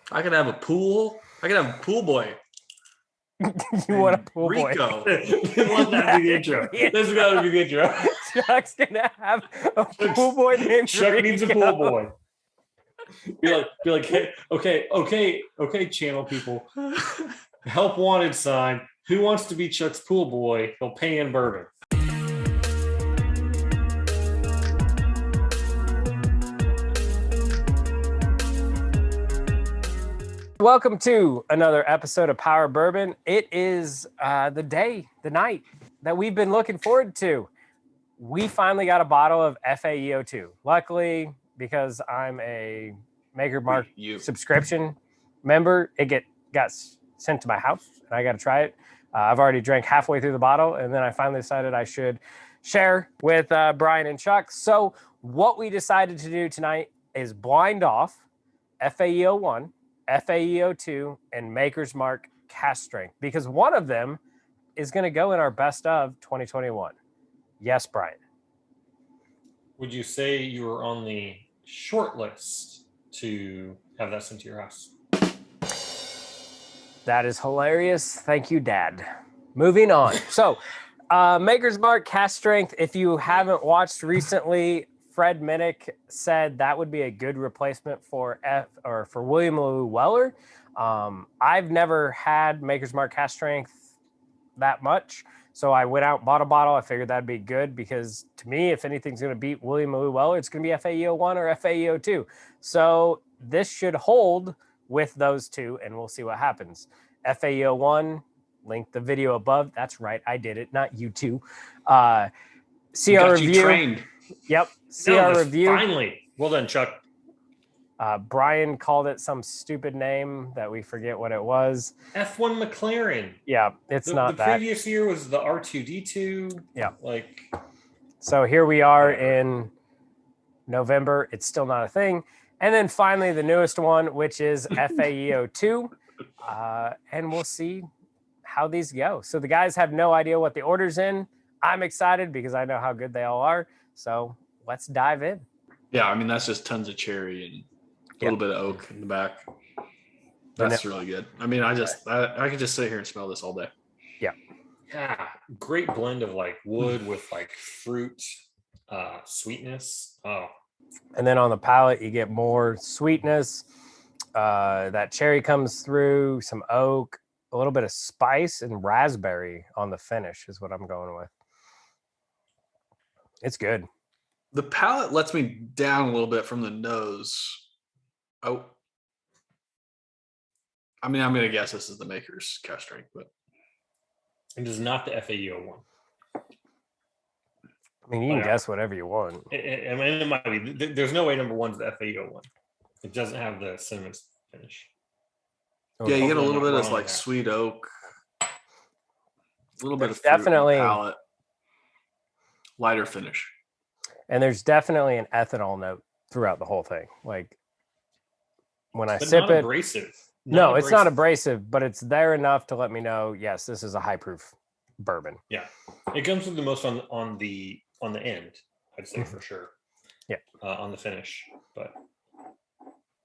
I could have a pool. I could have a pool boy. You want a pool boy? Rico. Let that be the intro. This is gotta be the intro. Chuck's gonna have a pool boy named Chuck Rico. needs a pool boy. Be like, hey, okay, channel people. Help wanted sign. Who wants to be Chuck's pool boy? He'll pay in bourbon. Welcome to another episode of Power Bourbon. It is the night that we've been looking forward to. We finally got a bottle of FAE-02. Luckily, because I'm a Maker Mark subscription member, it got sent to my house, and I got to try it. I've already drank halfway through the bottle, and then I finally decided I should share with Brian and Chuck. So what we decided to do tonight is blind off FAE-01, FAE-02, and Maker's Mark cask strength, because one of them is going to go in our best of 2021. Yes, Brian. Would you say you were on the short list to have that sent to your house? That is hilarious. Thank you, Dad. Moving on. So, Maker's Mark cask strength, if you haven't watched recently, Fred Minnick said that would be a good replacement for William Lou Weller. I've never had Maker's Mark cask strength that much, so I went out and bought a bottle. I figured that'd be good because, to me, if anything's going to beat William Lou Weller, it's going to be FAE-01 or FAE-02. So this should hold with those two, and we'll see what happens. FAE-01, link the video above. That's right, I did it, not you two. See our review. Trained. Yep. See our review. Finally. Well done, Chuck. Brian called it some stupid name that we forget what it was. F1 McLaren. Yeah, it's not the that. The previous year was the R2D2. Yeah. So here we are in November. It's still not a thing. And then finally, the newest one, which is FAE-02. And we'll see how these go. So the guys have no idea what the order's in. I'm excited because I know how good they all are. So let's dive in. Yeah, I mean, that's just tons of cherry and a little bit of oak in the back. That's really good. I mean, I could just sit here and smell this all day. Yeah. Yeah. Great blend of like wood with like fruit, sweetness. Oh. And then on the palate, you get more sweetness. That cherry comes through, some oak, a little bit of spice, and raspberry on the finish is what I'm going with. It's good. The palate lets me down a little bit from the nose. Oh, I mean, I'm going to guess this is the Maker's cask strength, but it is not the FAE-01. I mean, you can guess whatever you want. I mean, it might be. There's no way number one's the FAE-01. It doesn't have the cinnamon finish. Yeah, you get a little bit of like sweet oak, a little bit of fruit definitely in the palate, lighter finish. And there's definitely an ethanol note throughout the whole thing. Like when I sip it, abrasive. No, it's not abrasive, but it's there enough to let me know, yes, this is a high proof bourbon. Yeah, it comes with the most on the end, I'd say for sure. Yeah, on the finish, but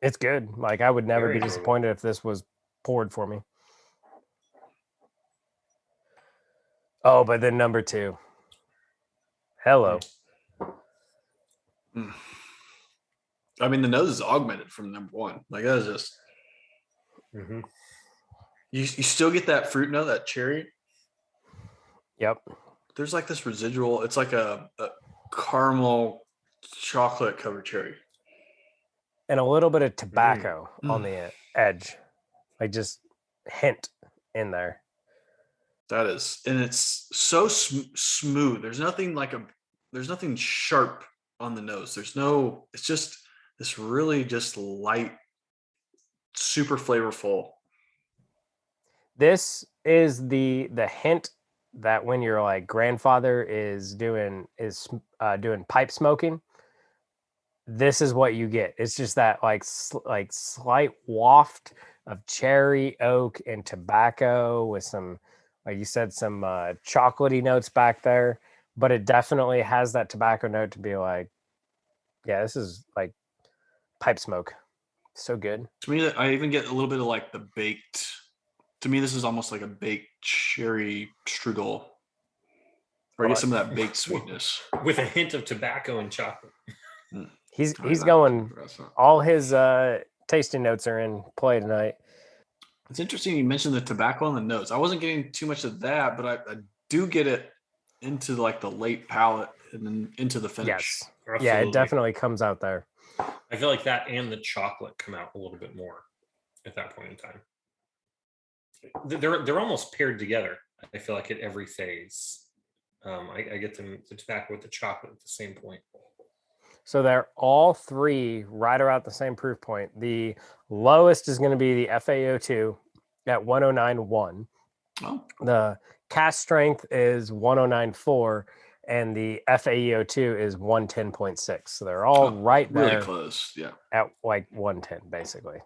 it's good. Like I would never be disappointed if this was poured for me. Oh, but then number two. Hello. I mean, the nose is augmented from number one. Like that is just. Mm-hmm. You still get that fruit note, that cherry. Yep. There's like this residual. It's like a caramel chocolate covered cherry. And a little bit of tobacco on the edge. Like just hint in there. That is. And it's so smooth. There's nothing sharp on the nose. It's just this really just light, super flavorful. This is the hint that when your like grandfather is doing pipe smoking, this is what you get. It's just that like slight waft of cherry, oak, and tobacco with some, like you said, some chocolatey notes back there. But it definitely has that tobacco note to be like, yeah, this is like pipe smoke. So good. To me, I even get a little bit of like the baked. To me, this is almost like a baked cherry strudel, or I get some of that baked sweetness. with a hint of tobacco and chocolate. He's Tell you that. going. That's not- All his tasting notes are in play tonight. It's interesting you mentioned the tobacco on the nose. I wasn't getting too much of that, but I do get it into like the late palate and then into the finish. Yes. Yeah, Absolutely. it definitely comes out there. I feel like that and the chocolate come out a little bit more at that point in time. They're almost paired together. I feel like at every phase, I get the tobacco with the chocolate at the same point. So they're all three right around the same proof point. The lowest is going to be the FAE-02 at 109.1. Oh, The cast strength is 109.4, and the FAE-02 is 110.6. So they're all right there really close. Yeah. at like 110, basically.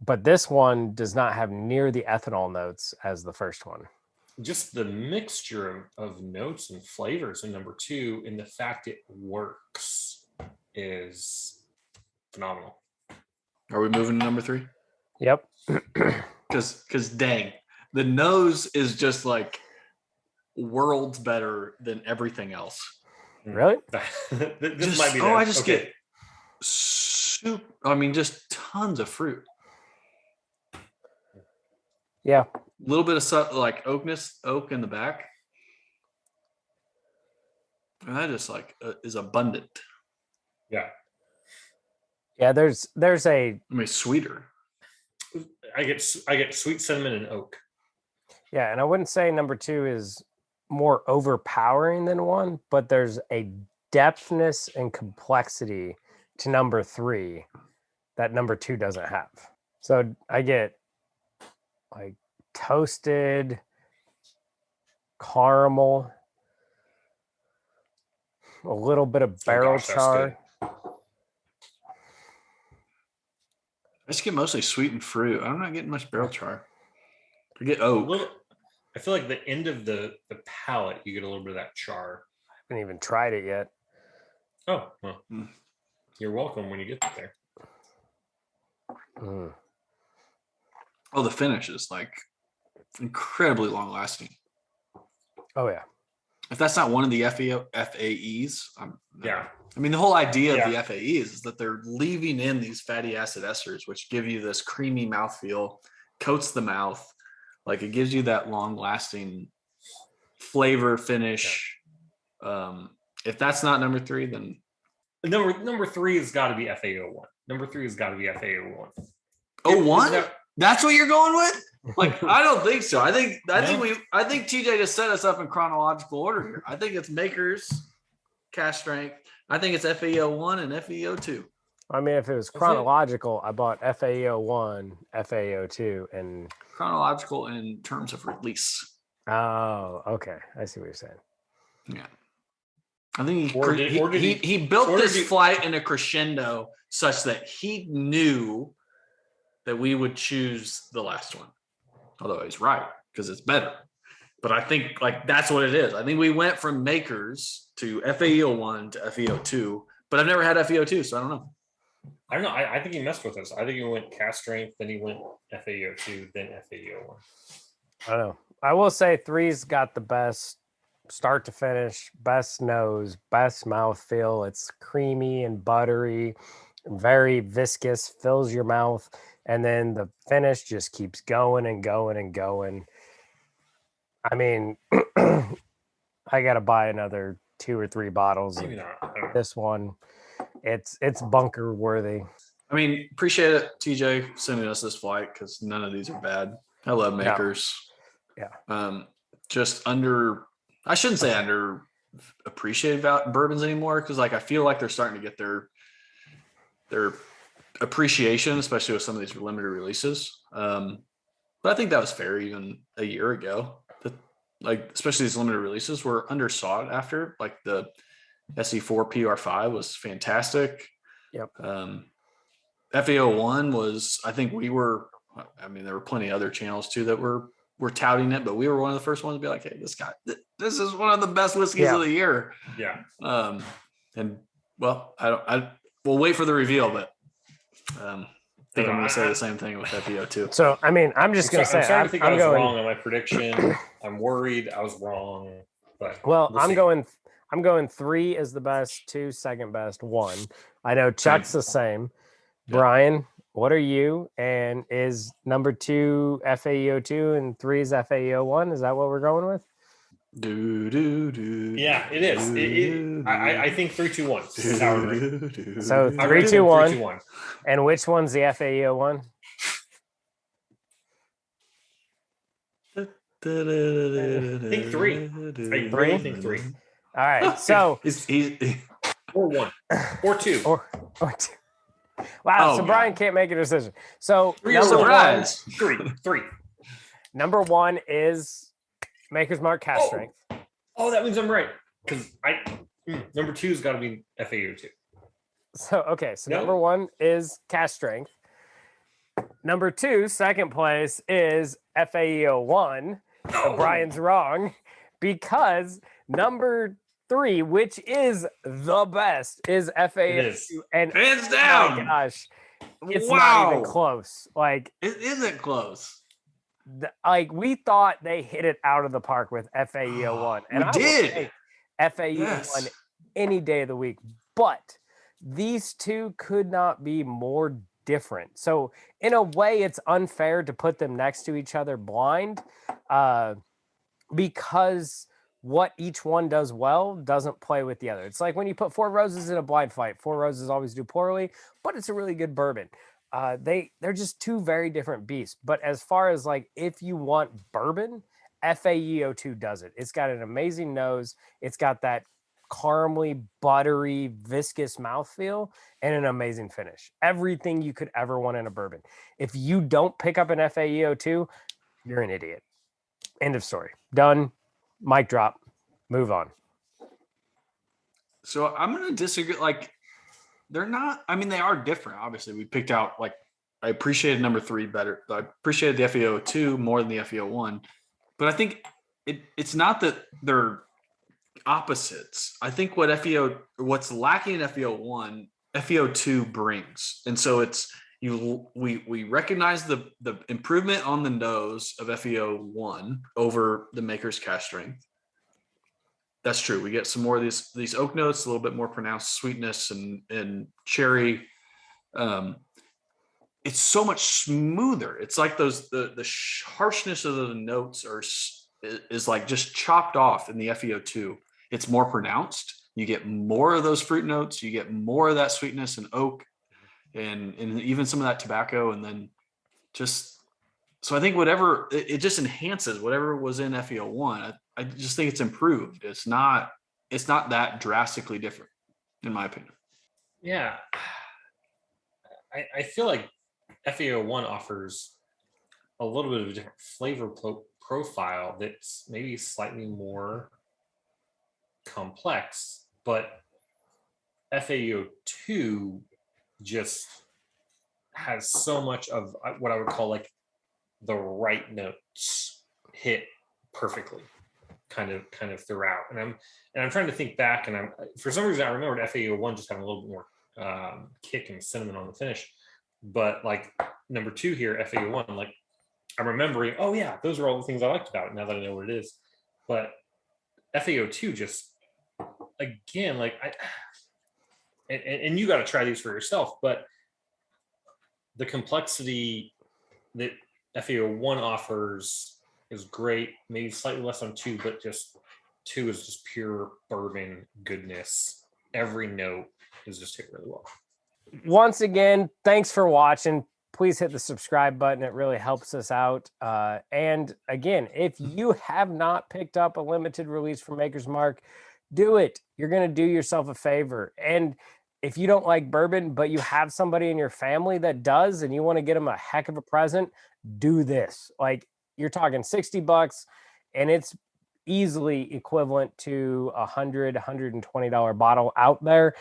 But this one does not have near the ethanol notes as the first one. Just the mixture of notes and flavors in number 2 and the fact it works is phenomenal. Are we moving to number 3? Yep. Because dang, the nose is just like worlds better than everything else. Really? This might be. I just get soup. I mean, just tons of fruit. Yeah. A little bit of like oak in the back, and that just like is abundant. Yeah. Yeah. There's a. I mean, sweeter. I get sweet cinnamon and oak. Yeah, and I wouldn't say number 2 is more overpowering than 1, but there's a depthness and complexity to number 3 that number 2 doesn't have. So I get like toasted caramel, a little bit of barrel gosh, that's char. good. I just get mostly sweetened fruit. I'm not getting much barrel char. I get oak. I feel like the end of the palate, you get a little bit of that char. I haven't even tried it yet. Oh, well, you're welcome when you get there. Mm. Oh, the finish is like incredibly long lasting. Oh yeah. If that's not one of the FAEs, Yeah. I mean, the whole idea of the FAEs is that they're leaving in these fatty acid esters, which give you this creamy mouthfeel, coats the mouth. Like it gives you that long lasting flavor finish. Yeah. If that's not number 3, then number 3 has got to be FAE-01. Number 3 has got to be FAE-01. 01? That's what you're going with? Like, I don't think so. I think TJ just set us up in chronological order here. I think it's Makers, cast strength. I think it's FAE-01 and FAE-02. I mean, if it was chronological, I bought FAE-01, FAE-02, and chronological in terms of release. Oh, okay. I see what you're saying. Yeah. I think he built this flight in a crescendo such that he knew that we would choose the last one. Although he's right, because it's better. But I think like that's what it is. I think we went from Makers to FAE-01 to FAE-02, but I've never had FAE-02, so I don't know. I think he messed with us. I think he went cast strength, then he went FAE-02, then FAE-01. I don't know. I will say 3's got the best start to finish, best nose, best mouth feel. It's creamy and buttery, very viscous, fills your mouth, and then the finish just keeps going and going and going. I mean, I got to buy another 2 or 3 bottles of this one. It's bunker worthy. I mean, appreciate it, TJ, sending us this flight because none of these are bad. I love Makers. Yeah. Just I shouldn't say under appreciated bourbons anymore because like I feel like they're starting to get their appreciation, especially with some of these limited releases. But I think that was fair even a year ago. Like especially these limited releases were undersought after. Like the SE4 PR5 was fantastic. Yep. FAE-01 was, I think there were plenty of other channels too that were touting it, but we were one of the first ones to be like, hey, this is one of the best whiskeys of the year. Yeah. And well, we'll wait for the reveal, but I think I'm going to say the same thing with FAE-02. So, I mean, I'm just going to say, I'm starting to think I I'm was going wrong on my prediction. I'm worried I was wrong, but well. we'll I'm see. going 3 is the best, 2 second best, 1. I know Chuck's the same. Yeah. Brian, what are you? And is number 2 FAE-02 and 3 is FAE-01? Is that what we're going with? Yeah, it is. I think 3, 2, 1. This is how we're doing. So I 3, rated 2, them 1. 3, 2, 1. And which one's the FAE-01? I think 3. I really think 3. All right. So Or 1. Or 2. or 2. Wow. Oh, so Brian God. can't make a decision. So 3 number surprise. 3. Number 1 is Maker's Mark cast strength. Oh, that means I'm right. Because number 2's got to be FAE-02. So okay, so No. number 1 is cast strength. Number 2, second place, is FAE-01. So Brian's wrong because number 3, which is the best, is FAE-02. And hands oh down. my gosh, it's not even close. Like It isn't close. like we thought they hit it out of the park with FAE-01, and I did. will take FAE-01 any day of the week. But these two could not be more different. So in a way, it's unfair to put them next to each other blind, because what each one does well doesn't play with the other. It's like when you put 4 Roses in a blind fight. 4 Roses always do poorly, but it's a really good bourbon. They're just 2 very different beasts. But as far as like if you want bourbon, FAE-02 does it. It's got an amazing nose. It's got that caramely, buttery, viscous mouthfeel and an amazing finish. Everything you could ever want in a bourbon. If you don't pick up an FAE-02, you're an idiot. End of story. Done. Mic drop. Move on. So I'm going to disagree. Like, they're not, I mean, they are different. Obviously, we picked out, like, I appreciated number 3 better. I appreciated the FAE-02 more than the FAE-01. But I think it's not that they're opposites. I think what's lacking in FAE-01, FAE-02 brings. And so it's, we recognize the improvement on the nose of FAE-01 over the Maker's cast strength. That's true. We get some more of these oak notes, a little bit more pronounced sweetness and cherry. It's so much smoother. It's like the harshness of the notes is like just chopped off in the FAE-02. It's more pronounced. You get more of those fruit notes. You get more of that sweetness and oak, and even some of that tobacco. And then so I think whatever it just enhances whatever was in FAE-01. I just think it's improved. It's not that drastically different, in my opinion. Yeah. I feel like FAE-01 offers a little bit of a different flavor profile that's maybe slightly more complex, but FAE-02 just has so much of what I would call like the right notes hit perfectly kind of throughout. And I'm trying to think back, and for some reason I remembered FAE-01 just having a little bit more kick and cinnamon on the finish. But like number 2 here, FAE-01, like I'm remembering, oh yeah, those are all the things I liked about it now that I know what it is. But FAE-02 just, again, like and you got to try these for yourself, but the complexity that FAE-01 offers is great, maybe slightly less on 2, but just 2 is just pure bourbon goodness. Every note is just hit really well. Once again, thanks for watching. Please hit the subscribe button. It really helps us out. And again, if you have not picked up a limited release from Maker's Mark, do it. You're going to do yourself a favor. And if you don't like bourbon, but you have somebody in your family that does, and you want to get them a heck of a present, do this. Like, you're talking $60, and it's easily equivalent to $120 bottle out there.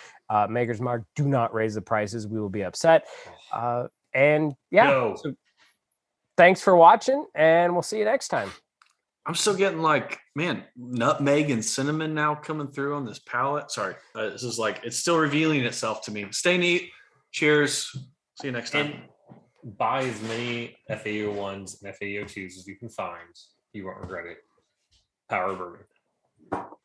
Maker's Mark, do not raise the prices. We will be upset. And yeah, so thanks for watching, and we'll see you next time. I'm still getting like, man, nutmeg and cinnamon now coming through on this palate. Sorry. This is like, it's still revealing itself to me. Stay neat. Cheers. See you next time. And buy as many FAE-01s and FAE-02s as you can find. You won't regret it. Power Bourbon.